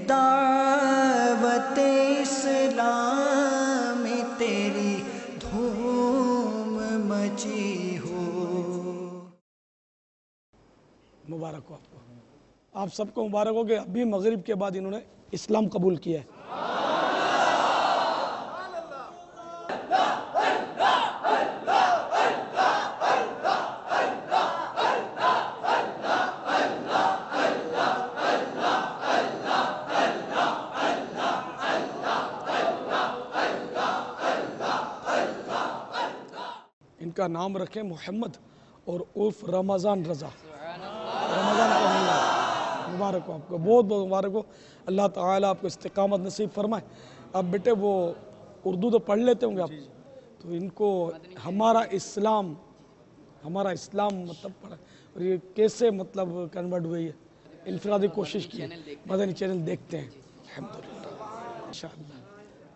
دعوت اسلام میں تیری دھوم مچی ہو۔ مبارک ہو آپ کو، آپ سب کو مبارک ہو کہ ابھی مغرب کے بعد انہوں نے اسلام قبول کیا ہے۔ ان کا نام رکھیں محمد اور عرف رمضان رضا، رمضان کا مہینہ، مبارک ہو آپ کو، بہت بہت مبارک ہو۔ اللہ تعالیٰ آپ کو استقامت نصیب فرمائے۔ اب بیٹے وہ اردو تو پڑھ لیتے ہوں گے آپ، تو ان کو ہمارا اسلام مطلب پڑھا، اور یہ کیسے مطلب کنورٹ ہوئی ہے، انفرادی کوشش کی ہے، مدنی چینل دیکھتے ہیں الحمدللہ انشاءاللہ۔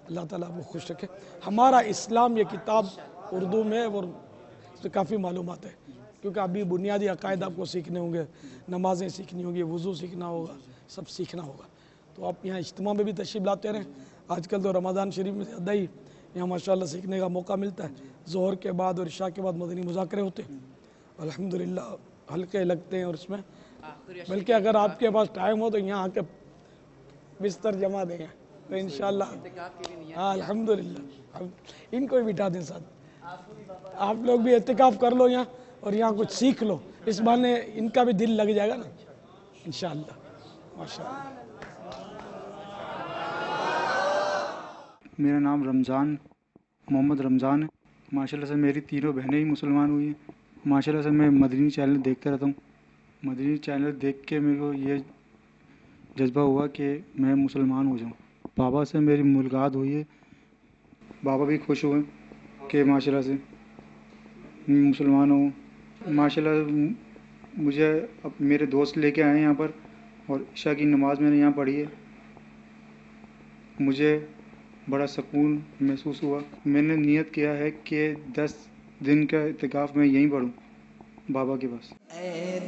اللہ تعالیٰ آپ کو خوش رکھے۔ ہمارا اسلام یہ کتاب اردو میں اور اس میں کافی معلومات ہے، کیونکہ ابھی بنیادی عقائد آپ کو سیکھنے ہوں گے، نمازیں سیکھنی ہوں گی، وضو سیکھنا ہوگا، سب سیکھنا ہوگا۔ تو آپ یہاں اجتماع میں بھی تشریف لاتے رہیں۔ آج کل تو رمضان شریف میں زیادہ ہی یہاں ماشاءاللہ سیکھنے کا موقع ملتا ہے۔ ظہر کے بعد اور عشاء کے بعد مدنی مذاکرے ہوتے ہیں، الحمدللہ ہلکے لگتے ہیں، اور اس میں بلکہ اگر آپ کے پاس ٹائم ہو تو یہاں آ کے بستر جما دیں تو انشاءاللہ ہاں الحمدللہ ان کو بھی بٹھا دیں ساتھ، آپ لوگ بھی اعتکاف کر لو یہاں اور یہاں کچھ سیکھ لو، اس بہانے ان کا بھی دل لگ جائے گا نا انشاءاللہ ماشاءاللہ۔ میرا نام رمضان محمد رمضان ہے۔ ماشاءاللہ سے میری تینوں بہنیں ہی مسلمان ہوئی ہیں۔ ماشاءاللہ سے میں مدنی چینل دیکھتا رہتا ہوں۔ مدنی چینل دیکھ کے میرے کو یہ جذبہ ہوا کہ میں مسلمان ہو جاؤں۔ بابا سے میری ملاقات ہوئی ہے، بابا بھی خوش ہوئے کہ ماشاءاللہ سے مسلمان ہوں۔ ماشاءاللہ مجھے اب میرے دوست لے کے آئے ہیں یہاں پر، اور عشاء کی نماز میں نے یہاں پڑھی ہے۔ مجھے بڑا سکون محسوس ہوا۔ میں نے نیت کیا ہے کہ 10 دن کا اعتکاف میں یہیں پڑھوں بابا کے پاس۔ اے